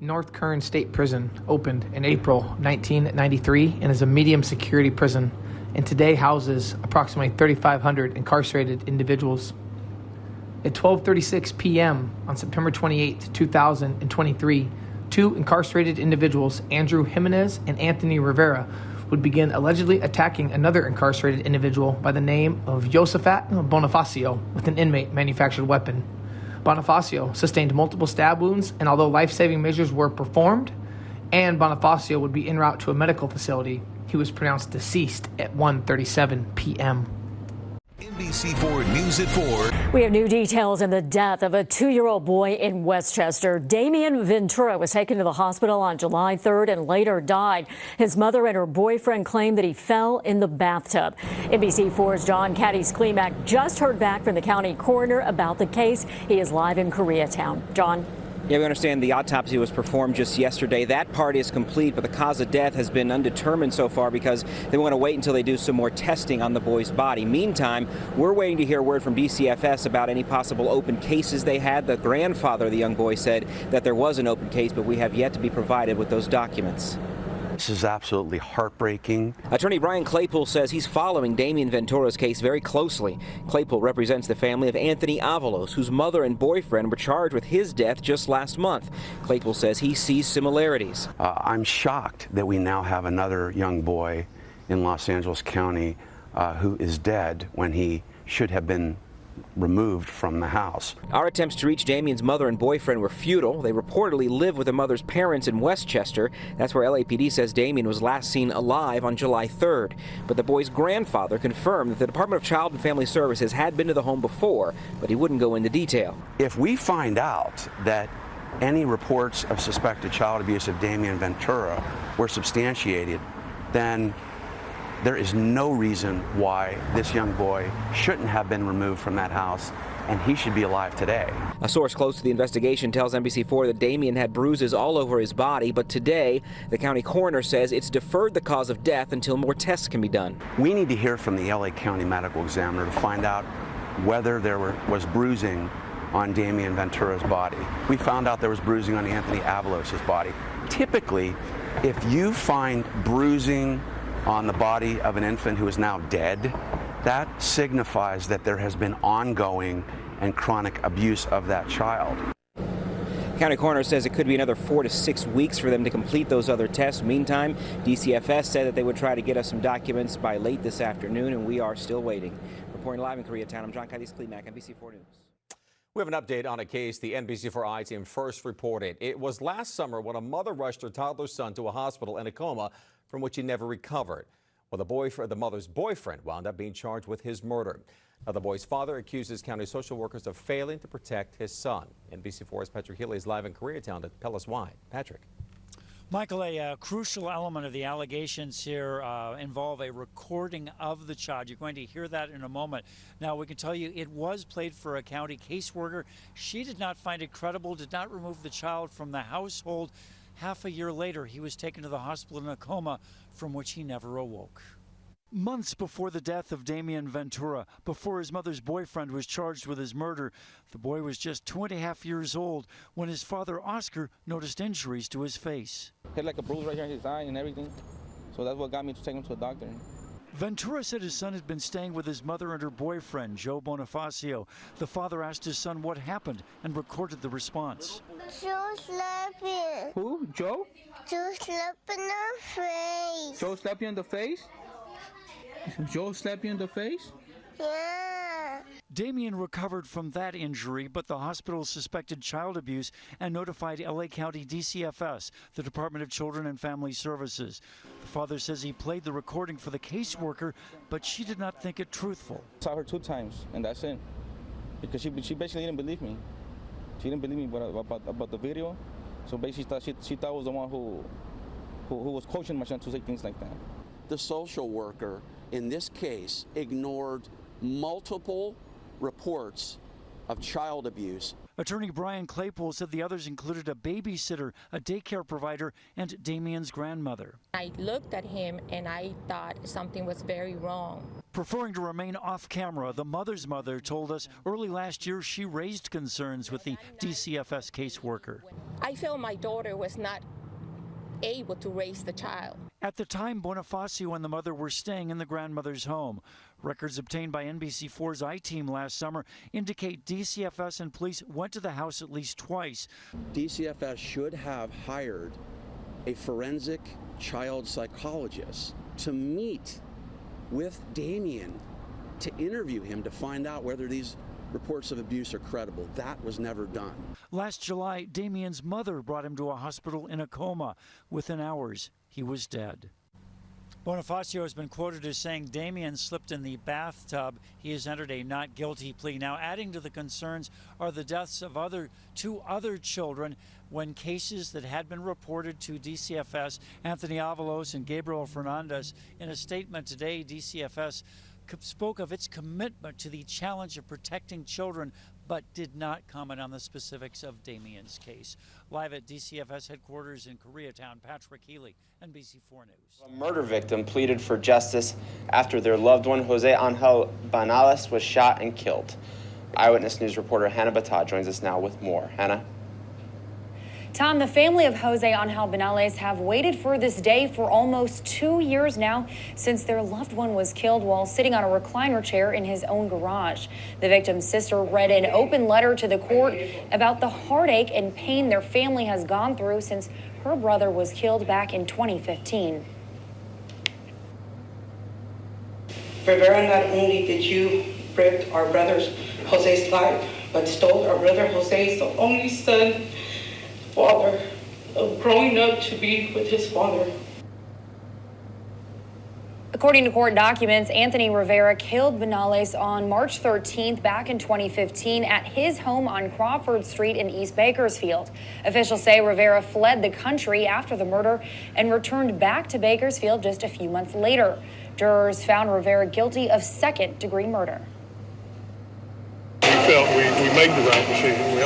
North Kern State Prison opened in April 1993 and is a medium security prison, and today houses approximately 3,500 incarcerated individuals. At 12:36 p.m. on September 28, 2023, two incarcerated individuals, Andrew Jimenez and Anthony Rivera, would begin allegedly attacking another incarcerated individual by the name of Josafat Bonafacio with an inmate manufactured weapon. Bonafacio sustained multiple stab wounds, and although life-saving measures were performed and Bonafacio would be en route to a medical facility, he was pronounced deceased at 1:37 p.m. NBC4 News at 4. We have new details in the death of a 2-year-old boy in Westchester. Damian Ventura was taken to the hospital on July 3rd and later died. His mother and her boyfriend claimed that he fell in the bathtub. NBC4's John Caddies-Klimak just heard back from the county coroner about the case. He is live in Koreatown. John? Yeah, we understand the autopsy was performed just yesterday. That part is complete, but the cause of death has been undetermined so far because they want to wait until they do some more testing on the boy's body. Meantime, we're waiting to hear word from DCFS about any possible open cases they had. The grandfather of the young boy said that there was an open case, but we have yet to be provided with those documents. This is absolutely heartbreaking. Attorney Brian Claypool says he's following Damian Ventura's case very closely. Claypool represents the family of Anthony Avalos, whose mother and boyfriend were charged with his death just last month. Claypool says he sees similarities. I'm shocked that we now have another young boy in Los Angeles County who is dead when he should have been removed from the house. Our attempts to reach Damian's mother and boyfriend were futile. They reportedly live with their mother's parents in Westchester. That's where LAPD says Damian was last seen alive on July 3rd. But the boy's grandfather confirmed that the Department of Child and Family Services had been to the home before, but he wouldn't go into detail. If we find out that any reports of suspected child abuse of Damian Ventura were substantiated, then there is no reason why this young boy shouldn't have been removed from that house, and he should be alive today. A source close to the investigation tells NBC4 that Damian had bruises all over his body, but today the county coroner says it's deferred the cause of death until more tests can be done. We need to hear from the LA County Medical Examiner to find out whether there was bruising on Damian Ventura's body. We found out there was bruising on Anthony Avalos' body. Typically, if you find bruising on the body of an infant who is now dead, that signifies that there has been ongoing and chronic abuse of that child. County coroner says it could be another 4 to 6 weeks for them to complete those other tests. Meantime, DCFS said that they would try to get us some documents by late this afternoon, and we are still waiting. Reporting live in Koreatown, I'm John Caddies-Klimak, NBC4 News. We have an update on a case the NBC4 team first reported. It was last summer when a mother rushed her toddler son to a hospital in a coma from which he never recovered. Well, the mother's boyfriend wound up being charged with his murder. Now, the boy's father accuses county social workers of failing to protect his son. NBC4's Patrick Healy is live in Koreatown to tell us why. Patrick. Michael, a crucial element of the allegations here involve a recording of the child. You're going to hear that in a moment. Now, we can tell you it was played for a county caseworker. She did not find it credible, did not remove the child from the household. Half a year later, he was taken to the hospital in a coma from which he never awoke. Months before the death of Damian Ventura, before his mother's boyfriend was charged with his murder, the boy was just 2.5 years old when his father, Oscar, noticed injuries to his face. He had like a bruise right here in his eye and everything, so that's what got me to take him to a doctor. Ventura said his son had been staying with his mother and her boyfriend, Joe Bonafacio. The father asked his son what happened and recorded the response. Joe slapped him. Who? Joe? Joe slapped in the face. Joe slapped you in the face? Joe slapped you in the face? Yeah. Damian recovered from that injury, but the hospital suspected child abuse and notified LA County DCFS, the Department of Children and Family Services. The father says he played the recording for the caseworker, but she did not think it truthful. I saw her 2 times, and that's it. Because she basically didn't believe me. She didn't believe me about the video. So basically she thought I was the one who was coaching my son to say things like that. The social worker in this case ignored multiple reports of child abuse. Attorney Brian Claypool said the others included a babysitter, a daycare provider, and Damien's grandmother. I looked at him and I thought something was very wrong. Preferring to remain off camera, the mother's mother told us early last year she raised concerns with the DCFS caseworker. I felt my daughter was not able to raise the child. At the time, Bonafacio and the mother were staying in the grandmother's home. Records obtained by NBC4's I-Team last summer indicate DCFS and police went to the house at least twice. DCFS should have hired a forensic child psychologist to meet with Damien, to interview him, to find out whether these reports of abuse are credible. That was never done. Last July, Damien's mother brought him to a hospital in a coma. Within hours, he was dead. Bonafacio has been quoted as saying Damien slipped in the bathtub. He has entered a not guilty plea. Now, adding to the concerns are the deaths of two other children when cases that had been reported to DCFS, Anthony Avalos and Gabriel Fernandez. In a statement today, DCFS spoke of its commitment to the challenge of protecting children, but did not comment on the specifics of Damien's case. Live at DCFS headquarters in Koreatown, Patrick Healy, NBC4 News. A murder victim pleaded for justice after their loved one, Jose Angel Banales, was shot and killed. Eyewitness News reporter Hannah Bata joins us now with more. Hannah? Tom, the family of Jose Angel Banales have waited for this day for almost 2 years now, since their loved one was killed while sitting on a recliner chair in his own garage. The victim's sister read an open letter to the court about the heartache and pain their family has gone through since her brother was killed back in 2015. Rivera, not only did you ripped our brother Jose's life, but stole our brother Jose's only son, father, of growing up to be with his father. According to court documents, Anthony Rivera killed Banales on March 13th back in 2015 at his home on Crawford Street in East Bakersfield. Officials say Rivera fled the country after the murder and returned back to Bakersfield just a few months later. Jurors found Rivera guilty of second-degree murder. We felt we made the right decision.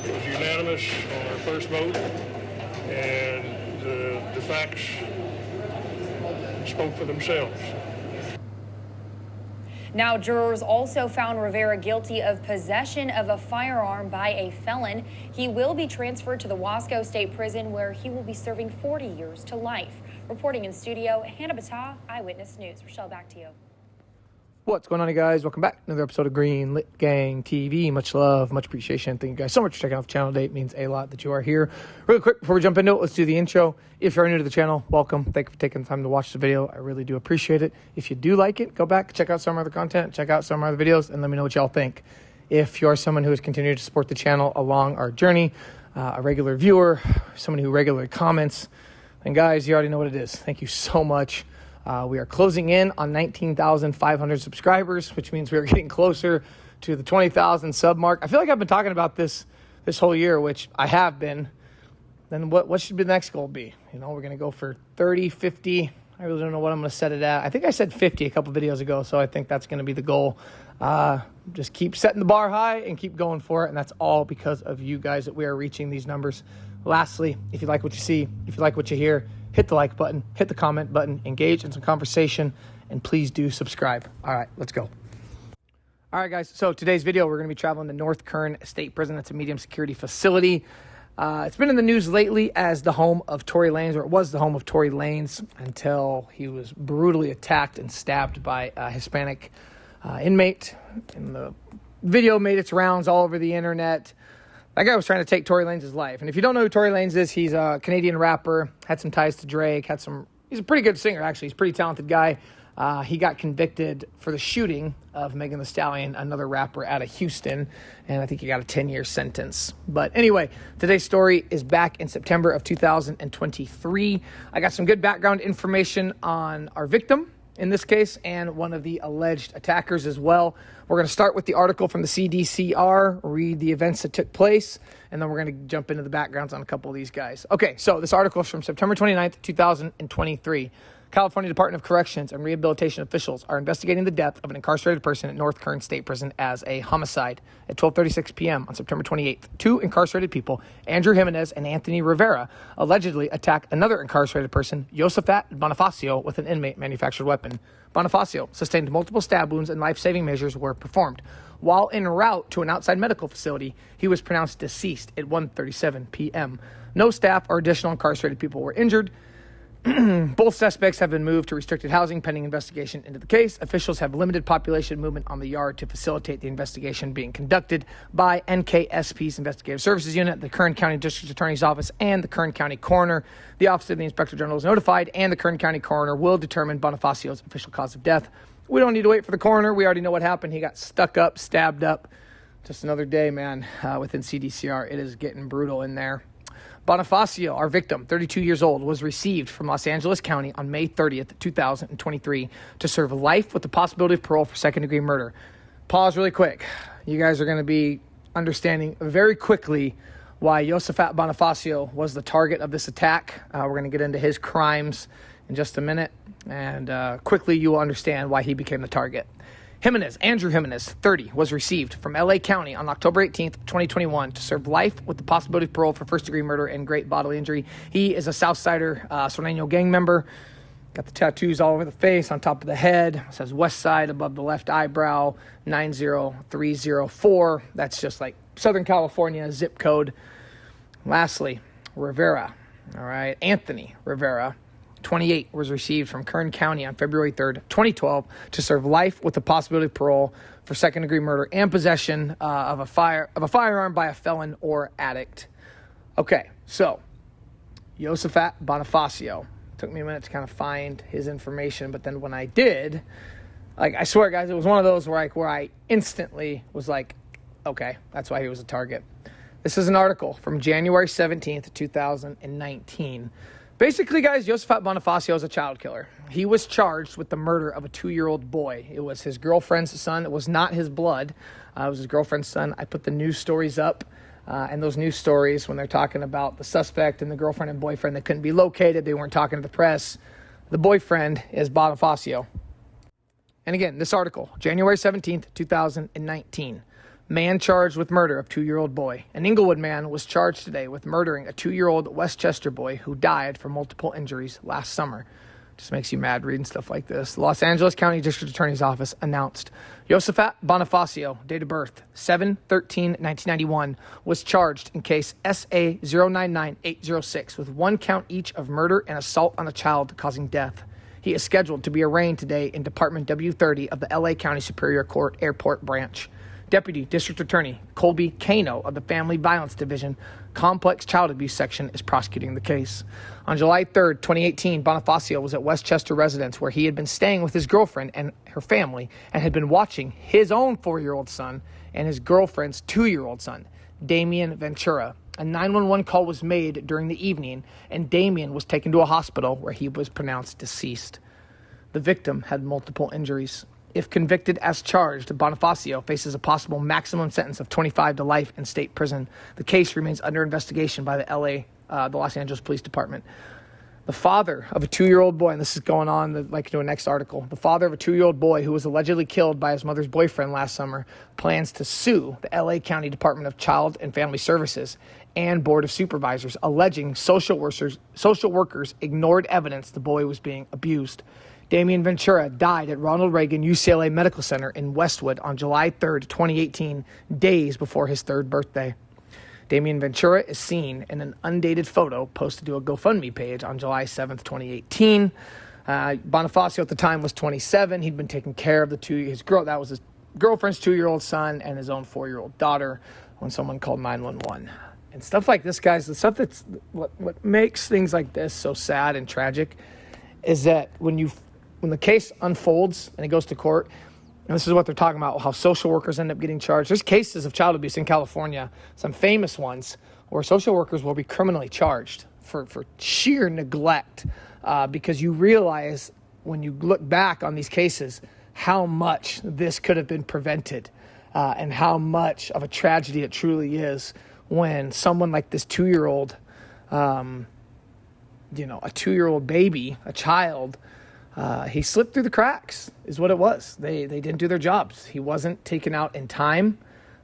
It was unanimous on our first vote, and the facts spoke for themselves. Now, jurors also found Rivera guilty of possession of a firearm by a felon. He will be transferred to the Wasco State Prison, where he will be serving 40 years to life. Reporting in studio, Hannah Bata, Eyewitness News. Rochelle, back to you. What's going on, you guys? Welcome back. Another episode of Green Lit Gang TV. Much love, much appreciation. Thank you guys so much for checking out the channel today. It means a lot that you are here. Really quick, before we jump into it, let's do the intro. If you're new to the channel, welcome. Thank you for taking the time to watch the video. I really do appreciate it. If you do like it, go back, check out some other content, check out some other videos, and let me know what y'all think. If you're someone who has continued to support the channel along our journey, a regular viewer, someone who regularly comments, then guys, you already know what it is. Thank you so much. We are closing in on 19,500 subscribers, which means we are getting closer to the 20,000 sub mark. I feel like I've been talking about this whole year, which I have been. Then what should the next goal be? You know, we're going to go for 30, 50. I really don't know what I'm going to set it at. I think I said 50 a couple videos ago, so I think that's going to be the goal. Just keep setting the bar high and keep going for it, and that's all because of you guys that we are reaching these numbers. Lastly, if you like what you see, if you like what you hear, hit the like button, hit the comment button, engage in some conversation, and please do subscribe. All right, let's go. All right, guys, so today's video, we're going to be traveling to North Kern State Prison. That's a medium security facility. It's been in the news lately as the home of Tory Lanez, or it was the home of Tory Lanez until he was brutally attacked and stabbed by a Hispanic inmate. And the video made its rounds all over the internet. That guy was trying to take Tory Lanez's life. And if you don't know who Tory Lanez is, he's a Canadian rapper, had some ties to Drake, he's a pretty good singer, actually. He's a pretty talented guy. He got convicted for the shooting of Megan Thee Stallion, another rapper out of Houston, and I think he got a 10-year sentence. But anyway, today's story is back in September of 2023. I got some good background information on our victim in this case and one of the alleged attackers as well. We're going to start with the article from the CDCR, read the events that took place, and then we're going to jump into the backgrounds on a couple of these guys. Okay, so this article is from September 29th, 2023. California Department of Corrections and Rehabilitation officials are investigating the death of an incarcerated person at North Kern State Prison as a homicide. At 12:36 p.m. on September 28th, two incarcerated people, Andrew Jimenez and Anthony Rivera, allegedly attacked another incarcerated person, Josafat Bonafacio, with an inmate manufactured weapon. Bonafacio sustained multiple stab wounds and life-saving measures were performed. While en route to an outside medical facility, he was pronounced deceased at 1:37 p.m. No staff or additional incarcerated people were injured. Both suspects have been moved to restricted housing pending investigation into the case. Officials have limited population movement on the yard to facilitate the investigation being conducted by NKSP's Investigative Services Unit, the Kern County District Attorney's Office, and the Kern County Coroner. The Office of the Inspector General is notified, and the Kern County Coroner will determine Bonifacio's official cause of death. We don't need to wait for the coroner. We already know what happened. He got stuck up, stabbed up. Just another day, man, within CDCR. It is getting brutal in there. Bonafacio, our victim, 32 years old, was received from Los Angeles County on May 30th, 2023 to serve life with the possibility of parole for second-degree murder. Pause really quick. You guys are going to be understanding very quickly why Josafat Bonafacio was the target of this attack. We're going to get into his crimes in just a minute, and quickly you will understand why he became the target. Jimenez, Andrew Jimenez, 30, was received from L.A. County on October 18th, 2021 to serve life with the possibility of parole for first-degree murder and great bodily injury. He is a Southsider Sureno gang member. Got the tattoos all over the face, on top of the head. It says West Side above the left eyebrow, 90304. That's just like Southern California zip code. Lastly, Rivera, all right, Anthony Rivera, 28, was received from Kern County on February 3rd, 2012 to serve life with the possibility of parole for second-degree murder and possession of a firearm by a felon or addict. Okay, so Josafat Bonafacio. Took me a minute to kind of find his information, but then when I did, like, I swear, guys, it was one of those where I instantly was like, okay, that's why he was a target. This is an article from January 17th, 2019. Basically, guys, Josafat Bonafacio is a child killer. He was charged with the murder of a 2-year-old boy. It was his girlfriend's son. It was not his blood. It was his girlfriend's son. I put the news stories up, and those news stories, when they're talking about the suspect and the girlfriend and boyfriend that couldn't be located, they weren't talking to the press. The boyfriend is Bonafacio. And again, this article, January 17th, 2019. Man charged with murder of 2-year-old boy. An Inglewood man was charged today with murdering a 2-year-old Westchester boy who died from multiple injuries last summer. Just makes you mad reading stuff like this. The Los Angeles County District Attorney's Office announced Josafat Bonafacio, date of birth 7/13/1991, was charged in case SA 099806 with 1 count each of murder and assault on a child causing death. He is scheduled to be arraigned today in Department W30 of the LA County Superior Court Airport Branch. Deputy District Attorney Colby Kano of the Family Violence Division, Complex Child Abuse Section, is prosecuting the case. On July 3rd, 2018, Bonafacio was at Westchester residence where he had been staying with his girlfriend and her family and had been watching his own 4-year-old son and his girlfriend's 2-year-old son, Damian Ventura. A 911 call was made during the evening, and Damian was taken to a hospital where he was pronounced deceased. The victim had multiple injuries. If convicted as charged, Bonafacio faces a possible maximum sentence of 25 to life in state prison. The case remains under investigation by the Los Angeles Police Department. The father of a 2-year-old boy, and this is going on like to a next article, the father of a 2-year-old boy who was allegedly killed by his mother's boyfriend last summer plans to sue the LA County Department of Child and Family Services and Board of Supervisors, alleging social workers ignored evidence the boy was being abused. Damian Ventura died at Ronald Reagan UCLA Medical Center in Westwood on July 3rd, 2018, days before his 3rd birthday. Damian Ventura is seen in an undated photo posted to a GoFundMe page on July 7th, 2018. Bonafacio at the time was 27. He'd been taking care of that was his girlfriend's 2-year-old son and his own 4-year-old daughter when someone called 911. And stuff like this, guys, the stuff that's what makes things like this so sad and tragic is that when the case unfolds and it goes to court, and this is what they're talking about, how social workers end up getting charged. There's cases of child abuse in California, some famous ones, where social workers will be criminally charged for sheer neglect because you realize when you look back on these cases how much this could have been prevented and how much of a tragedy it truly is when someone like this 2-year-old, a 2-year-old baby, a child, He slipped through the cracks is what it was. They didn't do their jobs. He wasn't taken out in time.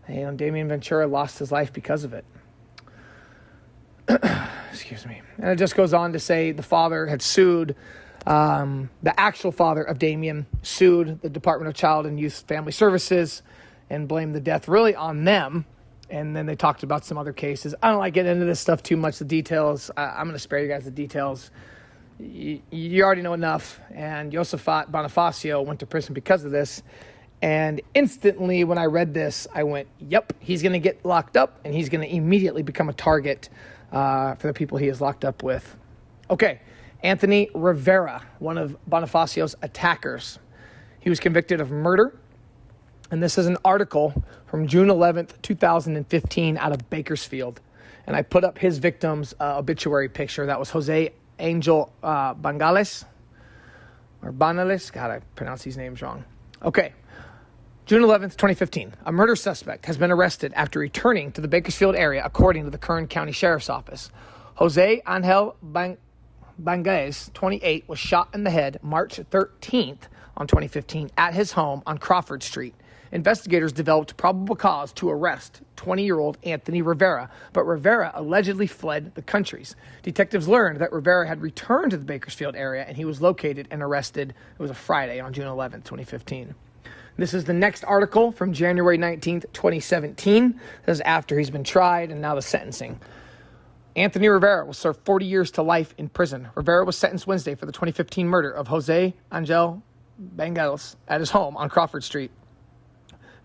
And Damian Ventura lost his life because of it. Excuse me. And it just goes on to say the father had sued, the actual father of Damian sued the Department of Child and Youth Family Services and blamed the death really on them. And then they talked about some other cases. I don't like getting into this stuff too much, the details. I'm going to spare you guys the details. You already know enough. And Josafat Bonafacio went to prison because of this. And instantly when I read this, I went, yep, he's going to get locked up and he's going to immediately become a target for the people he is locked up with. Okay, Anthony Rivera, one of Bonifacio's attackers. He was convicted of murder. And this is an article from June 11th, 2015 out of Bakersfield. And I put up his victim's obituary picture. That was Jose Angel Banales. Or Banales. God, I pronounce these names wrong. Okay. June 11th, 2015. A murder suspect has been arrested after returning to the Bakersfield area, according to the Kern County Sheriff's Office. Jose Angel Bangaez, 28, was shot in the head March 13th on 2015 at his home on Crawford Street. Investigators developed probable cause to arrest 20-year-old Anthony Rivera, but Rivera allegedly fled the countries. Detectives learned that Rivera had returned to the Bakersfield area and he was located and arrested. It was a Friday on June 11th, 2015. This is the next article from January 19th, 2017. This is after he's been tried and now the sentencing. Anthony Rivera will serve 40 years to life in prison. Rivera was sentenced Wednesday for the 2015 murder of Jose Angel Bangaez at his home on Crawford Street.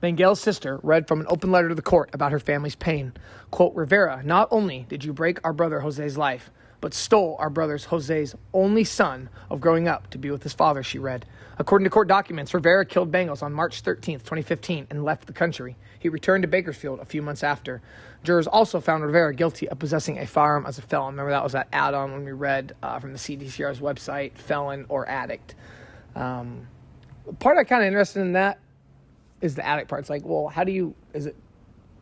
Bangaez's sister read from an open letter to the court about her family's pain. Quote, Rivera, not only did you break our brother Jose's life, but stole our brother Jose's only son of growing up to be with his father, she read. According to court documents, Rivera killed Bangaez on March 13th, 2015, and left the country. He returned to Bakersfield a few months after. Jurors also found Rivera guilty of possessing a firearm as a felon. Remember, that was that add-on when we read from the CDCR's website, felon or addict. The part I kind of interested in that is the addict part. It's like, well, is it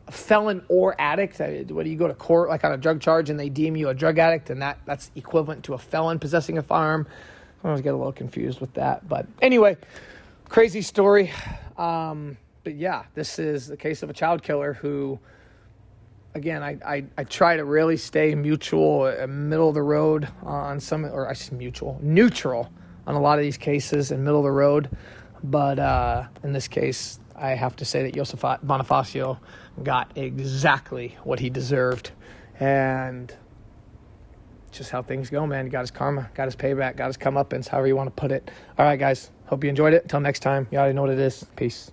a felon or addict? What do you go to court like on a drug charge and they deem you a drug addict and that's equivalent to a felon possessing a firearm? I always get a little confused with that. But anyway, crazy story. But yeah, this is the case of a child killer who, again, I try to really stay mutual, middle of the road on some, or I should neutral on a lot of these cases and middle of the road. But in this case, I have to say that Josafat Bonafacio got exactly what he deserved. And just how things go, man. He got his karma, got his payback, got his comeuppance, however you want to put it. All right, guys. Hope you enjoyed it. Until next time, you already know what it is. Peace.